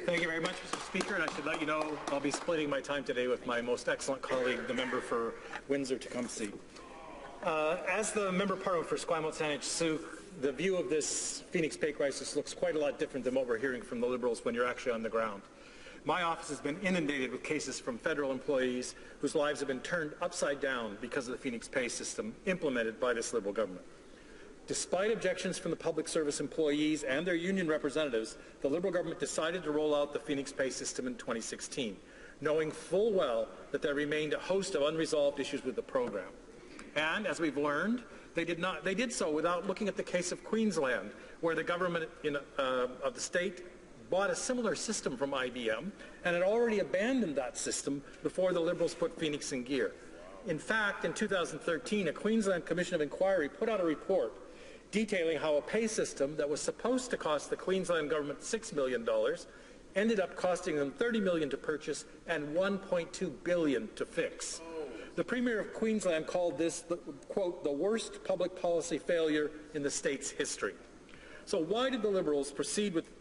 Thank you very much, Mr. Speaker, and I should let you know I'll be splitting my time today with my most excellent colleague, the member for Windsor-Tecumseh. As the member parliament for Esquimalt, Saanich, Sooke, the view of this Phoenix pay crisis looks quite a lot different than what we're hearing from the Liberals when you're actually on the ground. My office has been inundated with cases from federal employees whose lives have been turned upside down because of the Phoenix pay system implemented by this Liberal government. Despite objections from the public service employees and their union representatives, the Liberal government decided to roll out the Phoenix pay system in 2016, knowing full well that there remained a host of unresolved issues with the program. And as we've learned, they did so without looking at the case of Queensland, where the government of the state bought a similar system from IBM and had already abandoned that system before the Liberals put Phoenix in gear. In fact, in 2013, a Queensland Commission of Inquiry put out a report detailing how a pay system that was supposed to cost the Queensland government $6 million ended up costing them $30 million to purchase and $1.2 billion to fix. The Premier of Queensland called this, quote, the worst public policy failure in the state's history. So why did the Liberals proceed with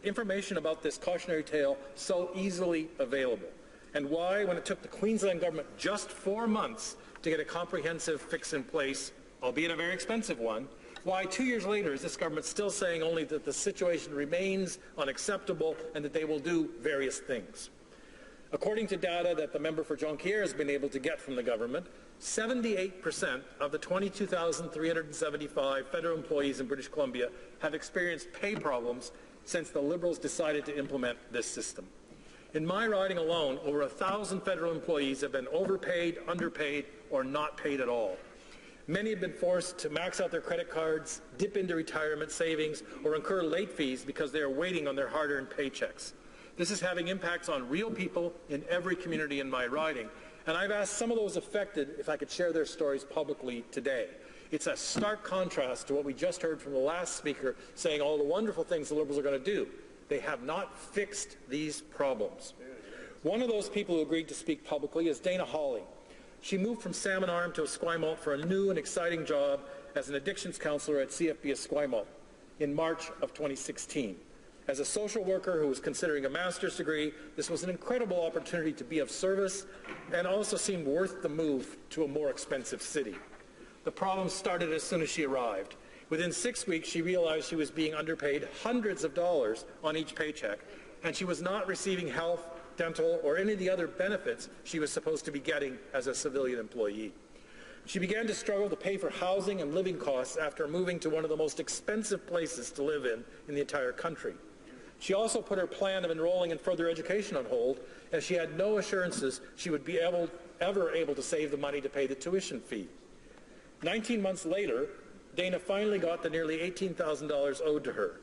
information about this cautionary tale so easily available? And why, when it took the Queensland government just 4 months to get a comprehensive fix in place, albeit a very expensive one, why 2 years later is this government still saying only that the situation remains unacceptable and that they will do various things? According to data that the member for Jonquière has been able to get from the government, 78% of the 22,375 federal employees in British Columbia have experienced pay problems since the Liberals decided to implement this system. In my riding alone, over 1,000 federal employees have been overpaid, underpaid, or not paid at all. Many have been forced to max out their credit cards, dip into retirement savings, or incur late fees because they are waiting on their hard-earned paychecks. This is having impacts on real people in every community in my riding, and I've asked some of those affected if I could share their stories publicly today. It's a stark contrast to what we just heard from the last speaker saying all the wonderful things the Liberals are going to do. They have not fixed these problems. One of those people who agreed to speak publicly is Dana Hawley. She moved from Salmon Arm to Esquimalt for a new and exciting job as an addictions counselor at CFB Esquimalt in March of 2016. As a social worker who was considering a master's degree, this was an incredible opportunity to be of service and also seemed worth the move to a more expensive city. The problem started as soon as she arrived. Within 6 weeks, she realized she was being underpaid hundreds of dollars on each paycheck, and she was not receiving health, dental, or any of the other benefits she was supposed to be getting as a civilian employee. She began to struggle to pay for housing and living costs after moving to one of the most expensive places to live in the entire country. She also put her plan of enrolling in further education on hold, as she had no assurances she would be ever able to save the money to pay the tuition fee. 19 months later, Dana finally got the nearly $18,000 owed to her.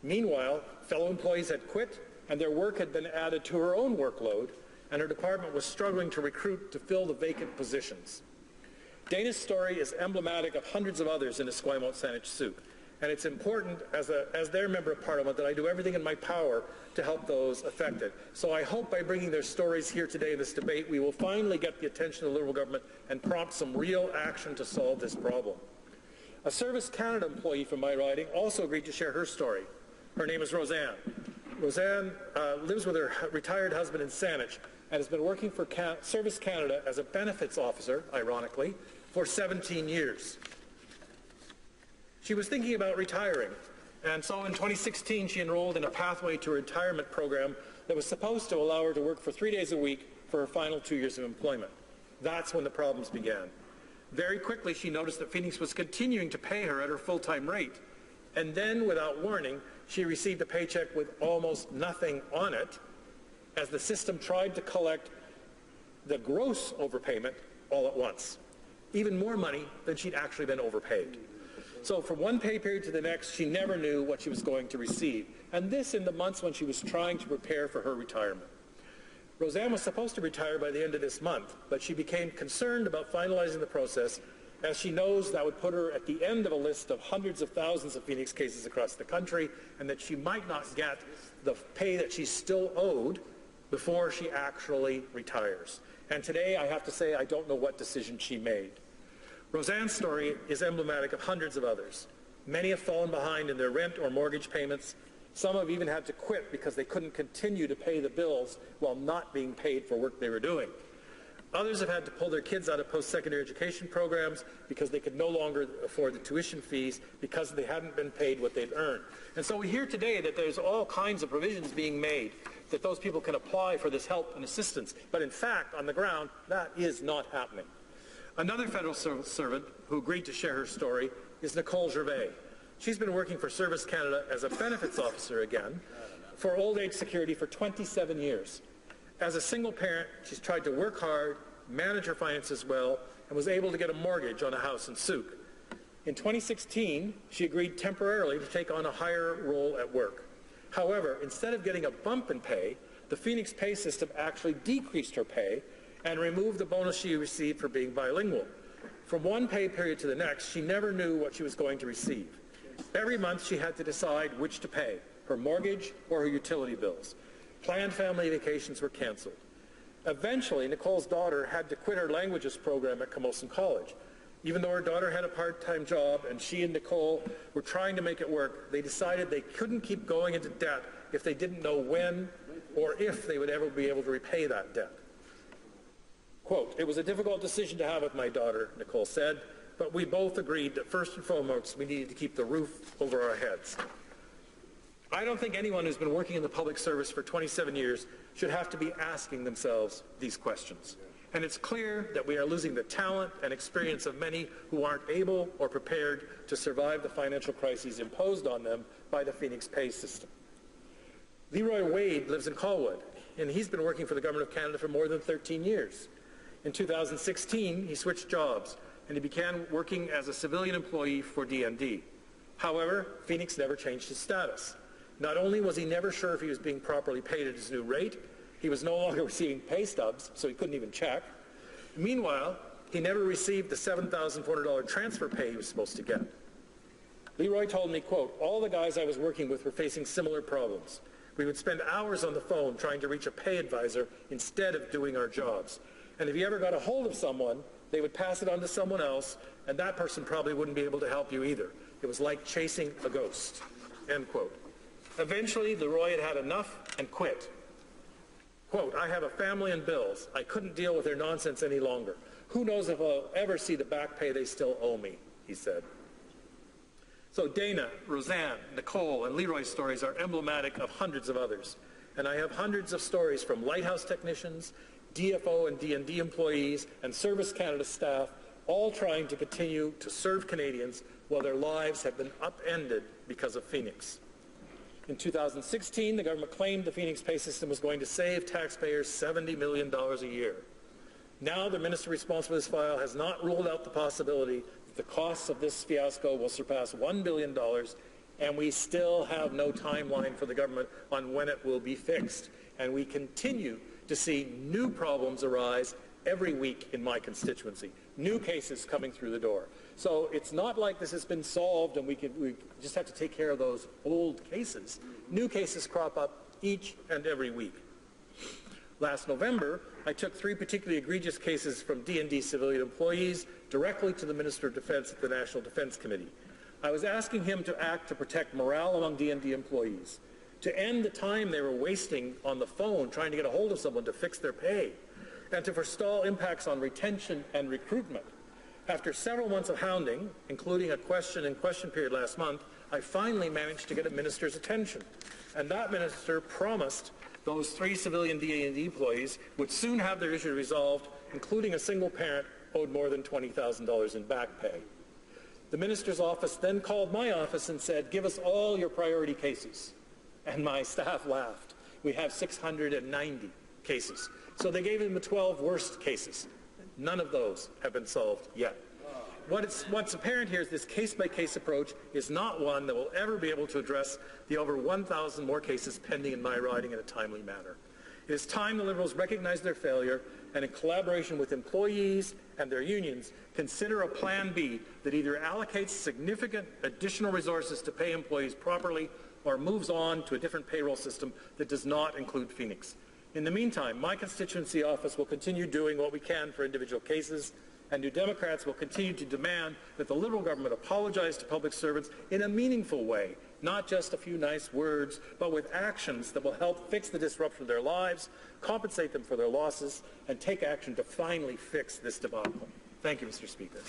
Meanwhile, fellow employees had quit, and their work had been added to her own workload, and her department was struggling to recruit to fill the vacant positions. Dana's story is emblematic of hundreds of others in Esquimalt, Saanich, Sooke, and it's important as their member of parliament that I do everything in my power to help those affected. So I hope by bringing their stories here today in this debate, we will finally get the attention of the Liberal government and prompt some real action to solve this problem. A Service Canada employee from my riding also agreed to share her story. Her name is Roseanne. Roseanne lives with her retired husband in Saanich and has been working for Service Canada as a benefits officer, ironically, for 17 years. She was thinking about retiring, and so in 2016 she enrolled in a pathway to a retirement program that was supposed to allow her to work for 3 days a week for her final 2 years of employment. That's when the problems began. Very quickly she noticed that Phoenix was continuing to pay her at her full-time rate, and then, without warning, she received a paycheck with almost nothing on it, as the system tried to collect the gross overpayment all at once, even more money than she'd actually been overpaid. So from one pay period to the next, she never knew what she was going to receive, and this in the months when she was trying to prepare for her retirement. Roseanne was supposed to retire by the end of this month, but she became concerned about finalizing the process, as she knows that would put her at the end of a list of hundreds of thousands of Phoenix cases across the country, and that she might not get the pay that she's still owed before she actually retires. And today, I have to say, I don't know what decision she made. Roseanne's story is emblematic of hundreds of others. Many have fallen behind in their rent or mortgage payments. Some have even had to quit because they couldn't continue to pay the bills while not being paid for work they were doing. Others have had to pull their kids out of post-secondary education programs because they could no longer afford the tuition fees because they hadn't been paid what they'd earned. And so we hear today that there's all kinds of provisions being made that those people can apply for this help and assistance. But in fact, on the ground, that is not happening. Another federal servant who agreed to share her story is Nicole Gervais. She's been working for Service Canada as a benefits officer again for old age security for 27 years. As a single parent, she's tried to work hard, manage her finances well, and was able to get a mortgage on a house in Sooke. In 2016, she agreed temporarily to take on a higher role at work. However, instead of getting a bump in pay, the Phoenix pay system actually decreased her pay and removed the bonus she received for being bilingual. From one pay period to the next, she never knew what she was going to receive. Every month, she had to decide which to pay, her mortgage or her utility bills. Planned family vacations were canceled. Eventually, Nicole's daughter had to quit her languages program at Camosun College. Even though her daughter had a part-time job and she and Nicole were trying to make it work, they decided they couldn't keep going into debt if they didn't know when or if they would ever be able to repay that debt. Quote, "It was a difficult decision to have with my daughter," Nicole said, "but we both agreed that first and foremost we needed to keep the roof over our heads." I don't think anyone who's been working in the public service for 27 years should have to be asking themselves these questions. And it's clear that we are losing the talent and experience of many who aren't able or prepared to survive the financial crises imposed on them by the Phoenix pay system. Leroy Wade lives in Colwood, and he's been working for the Government of Canada for more than 13 years. In 2016, he switched jobs, and he began working as a civilian employee for DND. However, Phoenix never changed his status. Not only was he never sure if he was being properly paid at his new rate, he was no longer receiving pay stubs, so he couldn't even check. Meanwhile, he never received the $7,400 transfer pay he was supposed to get. Leroy told me, quote, "All the guys I was working with were facing similar problems. We would spend hours on the phone trying to reach a pay advisor instead of doing our jobs. And if you ever got a hold of someone, they would pass it on to someone else, and that person probably wouldn't be able to help you either. It was like chasing a ghost," end quote. Eventually, Leroy had had enough and quit. Quote, "I have a family and bills. I couldn't deal with their nonsense any longer. Who knows if I'll ever see the back pay they still owe me," he said. So Dana, Roseanne, Nicole, and Leroy's stories are emblematic of hundreds of others. And I have hundreds of stories from lighthouse technicians, DFO and DND employees, and Service Canada staff, all trying to continue to serve Canadians while their lives have been upended because of Phoenix. In 2016, the government claimed the Phoenix pay system was going to save taxpayers $70 million a year. Now, the minister responsible for this file has not ruled out the possibility that the costs of this fiasco will surpass $1 billion, and we still have no timeline for the government on when it will be fixed. And we continue to see new problems arise every week in my constituency, new cases coming through the door. So it's not like this has been solved and we just have to take care of those old cases. New cases crop up each and every week. Last November, I took 3 particularly egregious cases from DND civilian employees directly to the Minister of Defence at the National Defence Committee. I was asking him to act to protect morale among DND employees, to end the time they were wasting on the phone trying to get a hold of someone to fix their pay, and to forestall impacts on retention and recruitment. After several months of hounding, including a question and question period last month, I finally managed to get a minister's attention. And that minister promised those 3 civilian DND employees would soon have their issue resolved, including a single parent owed more than $20,000 in back pay. The minister's office then called my office and said, "Give us all your priority cases." And my staff laughed. We have 690 cases. So they gave him the 12 worst cases. None of those have been solved yet. What's apparent here is this case-by-case approach is not one that will ever be able to address the over 1,000 more cases pending in my riding in a timely manner. It is time the Liberals recognize their failure and, in collaboration with employees and their unions, consider a Plan B that either allocates significant additional resources to pay employees properly or moves on to a different payroll system that does not include Phoenix. In the meantime, my constituency office will continue doing what we can for individual cases, and New Democrats will continue to demand that the Liberal government apologize to public servants in a meaningful way not just a few nice words, but with actions that will help fix the disruption of their lives, compensate them for their losses, and take action to finally fix this debacle. Thank you, Mr. Speaker.